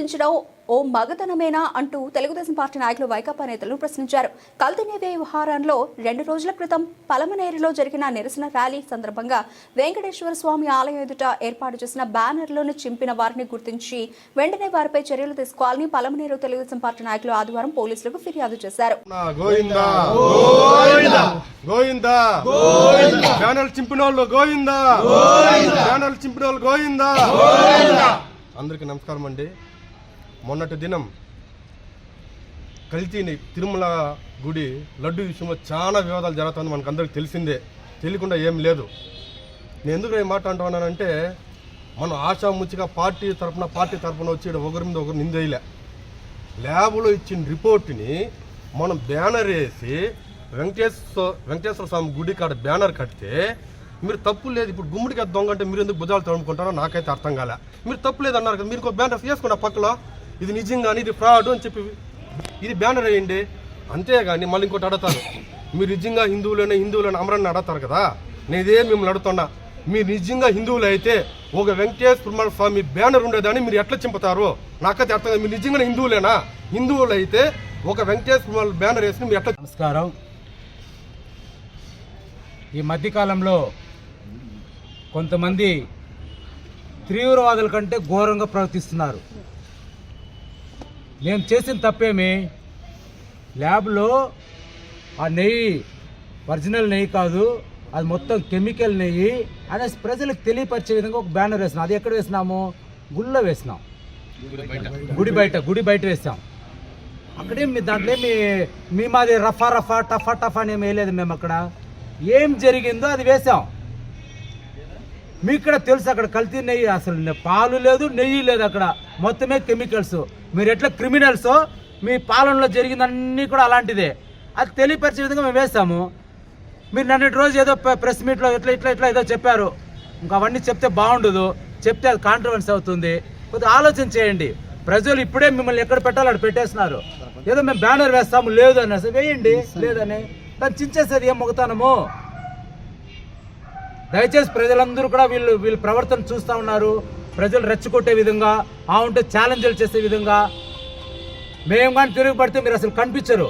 సృష్టించడం ఓ మగతనమేనా అంటూ తెలుగుదేశం పార్టీ నాయకులు వైకాపా నేతలను ప్రశ్నించారు. కల్తీ నెయ్యి వ్యవహారంలో 2 రోజుల క్రితం పలమనేరులో జరిగిన నిరసన ర్యాలీ సందర్భంగా వెంకటేశ్వర స్వామి ఆలయం ఎదుట ఏర్పాటు చేసిన బ్యానర్లను చింపిన వారిని గుర్తించి వెంటనే వారిపై చర్యలు తీసుకోవాలని పలమనేరు తెలుగుదేశం పార్టీ నాయకులు ఆదివారం పోలీసులకు ఫిర్యాదు చేశారు. అందరికీ నమస్కారం అండి. మొన్నటి దినం కల్తీని తిరుమల గుడి లడ్డు విషయంలో చాలా వివాదాలు జరుగుతుంది, మనకు అందరికి తెలిసిందే, తెలియకుండా ఏం లేదు. నేను ఎందుకు ఈ మాట అంటున్నానంటే, మనం ఆశాముచ్చిగా పార్టీ తరఫున వచ్చి ఒకరి మీద ఒకరు నిందేయలే. ల్యాబ్లో ఇచ్చిన రిపోర్ట్ని మనం బ్యానర్ వేసి వెంకటేశ్వర స్వామి గుడి కాడ బ్యానర్ కడితే మీరు తప్పు లేదు, ఇప్పుడు గుమ్మడికి దొంగ అంటే మీరు ఎందుకు భుజాలు తడుముకుంటారో నాకైతే అర్థం కాలే. మీరు తప్పు లేదు అన్నారు కదా, మీరు ఒక బ్యానర్ వేసుకున్న పక్కలో ఇది నిజంగాని ఇది ఫ్రాడ్ అని చెప్పి ఇది బ్యానర్ వేయండి. అంతేగాని మళ్ళీ ఇంకోటి అడుగుతారు, మీరు నిజంగా హిందువులని అమరాన్ని అడుగుతారు కదా. నేనే మిమ్మల్ని అడుగుతున్నా, మీరు నిజంగా హిందువులు అయితే ఒక వెంకటేశ్వర స్వామి బ్యానర్ ఉండేదాన్ని మీరు ఎట్లా చింపుతారు నాకైతే అర్థం కాదు. మీరు నిజంగా హిందువులేనా? హిందువులు అయితే ఒక వెంకటేశ్వర బ్యానర్ వేసి మీరు ఎట్లా? నమస్కారం. ఈ మధ్యకాలంలో కొంతమంది తీవ్రవాదుల కంటే ఘోరంగా ప్రవర్తిస్తున్నారు. నేను చేసిన తప్పేమి, ల్యాబ్లో ఆ నెయ్యి ఒరిజినల్ నెయ్యి కాదు, అది మొత్తం కెమికల్ నెయ్యి అనేసి ప్రజలకు తెలియపరిచే విధంగా ఒక బ్యానర్ వేసినాం. అది ఎక్కడ వేసినాము? గుళ్ళో వేసినాం, గుడి బయట వేసాం. అక్కడేం దాంట్లో మీ మాది రఫా టఫా అని ఏమి వేయలేదు. మేము అక్కడ ఏం జరిగిందో అది వేసాం. మీకు కూడా తెలుసు, అక్కడ కల్తీ నెయ్యి, అసలు పాలు లేదు, నెయ్యి లేదు, అక్కడ మొత్తమే కెమికల్స్. మీరు ఎట్లా క్రిమినల్సో మీ పాలనలో జరిగిందన్నీ కూడా అలాంటిదే. అది తెలియపరిచే విధంగా మేము వేసాము. మీరు నిన్నటి రోజు ఏదో ప్రెస్ మీట్లో ఇట్లా ఏదో చెప్పారు. ఇంకా అవన్నీ చెప్తే బాగుండదు, చెప్తే అది కాంట్రవర్సీ అవుతుంది. కొద్దిగా ఆలోచన చేయండి. ప్రజలు ఇప్పుడే మిమ్మల్ని ఎక్కడ పెట్టాలో అక్కడ పెట్టేస్తున్నారు. ఏదో మేము బ్యానర్ వేస్తాము లేదు అనేసి వేయండి, లేదని దాన్ని చించేసేది ఏం మొగతానము? దయచేసి ప్రజలందరూ కూడా వీళ్ళు ప్రవర్తన చూస్తూ ఉన్నారు. ప్రజలు రెచ్చగొట్టే విధంగా, ఉంటే ఛాలెంజ్లు చేసే విధంగా. మేము కానీ తిరుగుపడితే మీరు అసలు కనిపించరు,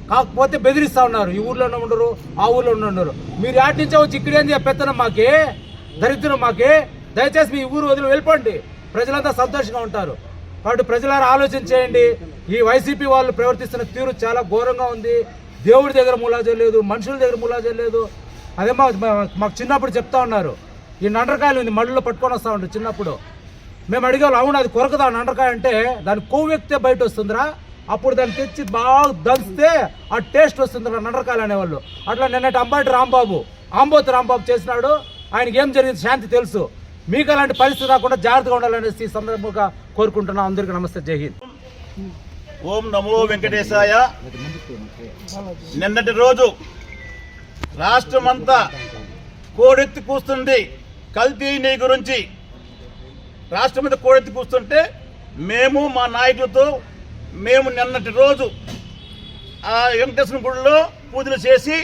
కాకపోతే బెదిరిస్తూ ఉన్నారు. ఈ ఊర్లోనే ఉండరు, ఆ ఊర్లో ఉండరు. మీరు యాటి నుంచే వచ్చి ఇక్కడేం పెత్తనం మాకే, దరిద్రం మాకే. దయచేసి మీ ఊరు వదిలి వెళ్ళిపోండి, ప్రజలంతా సంతోషంగా ఉంటారు. కాబట్టి ప్రజలారా ఆలోచన చేయండి. ఈ వైసీపీ వాళ్ళు ప్రవర్తిస్తున్న తీరు చాలా ఘోరంగా ఉంది. దేవుడి దగ్గర ములాజే లేదు, మనుషుల దగ్గర ములాజే లేదు. అదే మాకు చిన్నప్పుడు చెప్తా ఉన్నారు, ఈ నండ్రకాయలు ఉంది మళ్ళీలో పట్టుకొని వస్తూ ఉంటారు. చిన్నప్పుడు మేము అడిగాము, అవును అది కొరకదా నండ్రకాయ అంటే, దాన్ని కొవ్వు ఎక్కితే బయట వస్తుందిరా, అప్పుడు దాన్ని తెచ్చి బాగా దంచితే ఆ టేస్ట్ వస్తుందిరా నండ్రకాయలు అనేవాళ్ళు. అట్లా నిన్నటి ఆంబోతి రాంబాబు చేసినాడు. ఆయనకి ఏం జరిగింది శాంతి తెలుసు. మీకు అలాంటి పరిస్థితి రాకుండా జాగ్రత్తగా ఉండాలనేసి ఈ సందర్భంగా కోరుకుంటున్నాం. అందరికీ నమస్తే, జై హింద్. ఓం నమో వెంకటేశాయ. నిన్నటి రోజు రాష్ట్రమంతా కోడెత్తి కూస్తుంది కల్తీ నెయ్యి గురించి. రాష్ట్రం మీద కోడెత్తి కూస్తుంటే మేము మా నాయకులతో నిన్నటి రోజు ఆ వెంకటేశ్వర గుడిలో పూజలు చేసి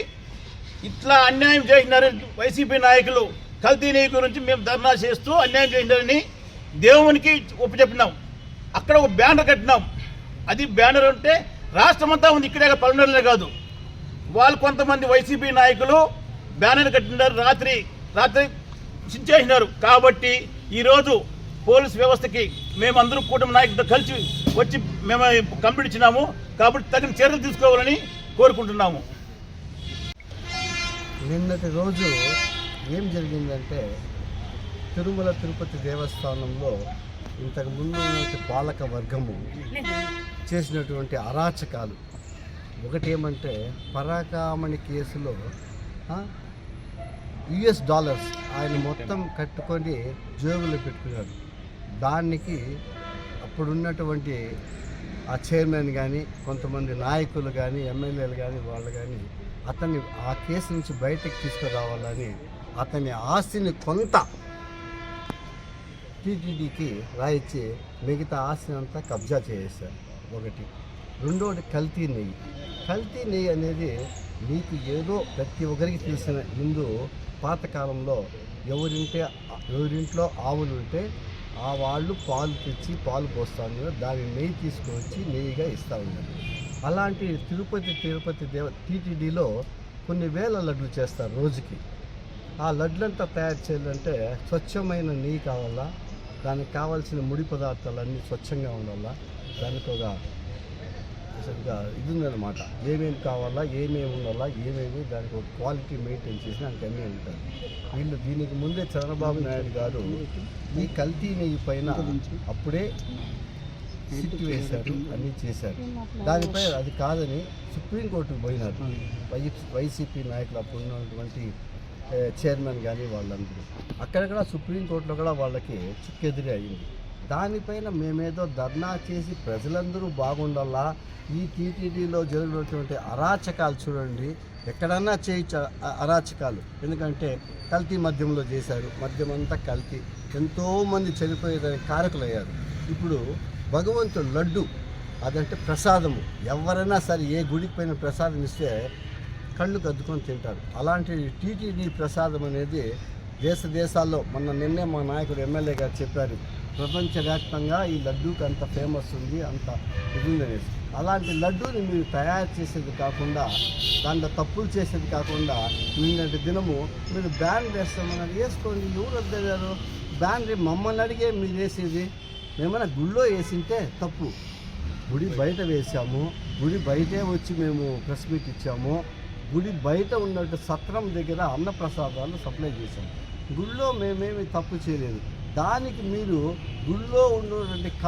ఇట్లా అన్యాయం చేసినారు వైసీపీ నాయకులు. కల్తీ నెయ్యి గురించి మేము ధర్నా చేస్తూ అన్యాయం చేసినారని దేవునికి ఒప్పుచెప్పినాం. అక్కడ ఒక బ్యానర్ కట్టినాం. అది బ్యానర్ అంటే రాష్ట్రమంతా ఉంది, ఇక్కడే పల్లెటూరులే కాదు. వాళ్ళు కొంతమంది వైసీపీ నాయకులు బ్యానర్ కట్టినారు, రాత్రి చించేసినారు. కాబట్టి ఈరోజు పోలీస్ వ్యవస్థకి మేమందరూ కూటమి నాయకులతో కలిసి వచ్చి మేము కంప్లీట్ ఇచ్చినాము. కాబట్టి తగిన చర్యలు తీసుకోవాలని కోరుకుంటున్నాము. నిన్నటి రోజు ఏం జరిగిందంటే, తిరుమల తిరుపతి దేవస్థానంలో ఇంతకుముందు పాలక వర్గము చేసినటువంటి అరాచకాలు. ఒకటేమంటే, పరాకామణి కేసులో $US ఆయన మొత్తం కట్టుకొని జేబులో పెట్టుకున్నాడు. దానికి అప్పుడున్నటువంటి ఆ చైర్మన్ కానీ, కొంతమంది నాయకులు కానీ, ఎమ్మెల్యేలు కానీ, వాళ్ళు కానీ అతన్ని ఆ కేసు నుంచి బయటకు తీసుకురావాలని అతని ఆస్తిని కొంత టీటీడీకి రాయించి మిగతా ఆస్తిని అంతా కబ్జా చేసేశారు. ఒకటి. రెండోది కల్తీ నెయ్యి అనేది మీకు ఏదో ప్రతి ఒక్కరికి తెలిసిన హిందూ పాతకాలంలో ఎవరింట్లో ఆవులు ఉంటే ఆ వాళ్ళు పాలు తెచ్చి పాలు పోస్తూ ఉన్నారు, దాని నెయ్యి తీసుకొచ్చి నెయ్యిగా ఇస్తూ ఉన్నారు. అలాంటి తిరుపతి టీటీడీలో కొన్ని వేల లడ్లు చేస్తారు రోజుకి. ఆ లడ్లంతా తయారు చేయాలంటే స్వచ్ఛమైన నెయ్యి కావాలా, దానికి కావాల్సిన ముడి పదార్థాలన్నీ స్వచ్ఛంగా ఉండాలా, దానికి ఒక ఇది ఉందన్నమాట, ఏమేమి కావాలా, ఏమేమి ఉండాలా, ఏమేమి దానికి ఒక క్వాలిటీ మెయింటైన్ చేసి దానికి అన్నీ ఉంటాయి. వీళ్ళు దీనికి ముందే చంద్రబాబు నాయుడు గారు ఈ కల్తీ నెయ్యి పైన అప్పుడే సిట్ వేశారు, అన్నీ చేశారు. దానిపై అది కాదని సుప్రీంకోర్టుకు పోయినారు వైసీపీ నాయకులు, అప్పుడు ఉన్నటువంటి చైర్మన్ కానీ వాళ్ళందరూ. అక్కడక్కడ సుప్రీంకోర్టులో కూడా వాళ్ళకి చుక్కెదిరి అయింది. దానిపైన మేమేదో ధర్నా చేసి ప్రజలందరూ బాగుండాలా, ఈ టీటీడీలో జరిగినటువంటి అరాచకాలు చూడండి, ఎక్కడన్నా చేయొచ్చు అరాచకాలు. ఎందుకంటే కల్తీ మద్యంలో చేశారు, మద్యం అంతా కల్తీ, ఎంతోమంది చనిపోయేదానికి కారకులయ్యారు. ఇప్పుడు భగవంతుడు లడ్డు అదంటే ప్రసాదము, ఎవరైనా సరే ఏ గుడికి పైన ప్రసాదం ఇస్తే కళ్ళు కద్దుకొని తింటారు. అలాంటి టీటీడీ ప్రసాదం అనేది దేశాల్లో నిన్నే మా నాయకుడు ఎమ్మెల్యే గారు చెప్పారు, ప్రపంచవ్యాప్తంగా ఈ లడ్డూకి అంత ఫేమస్ ఉంది, అంత ఇది ఉందనేసి. అలాంటి లడ్డూని మీరు తయారు చేసేది కాకుండా, దాంట్లో తప్పులు చేసేది కాకుండా, నిన్నటి దినము మీరు బ్యాన్ వేస్తామని వేసుకోండి, ఎవరు వద్దగారు బ్యాన్? మమ్మల్ని అడిగే మీరు వేసేది, మేమైనా గుళ్ళో వేసింటే తప్పు, గుడి బయట వేసాము, గుడి బయటే వచ్చి మేము ప్రెస్ మీట్ ఇచ్చాము, గుడి బయట ఉన్నట్టు సత్రం దగ్గర అన్నప్రసాదాలు సప్లై చేశాము, గుళ్ళో మేమేమి తప్పు చేయలేదు. దానికి మీరు గుళ్ళో ఉన్నటువంటి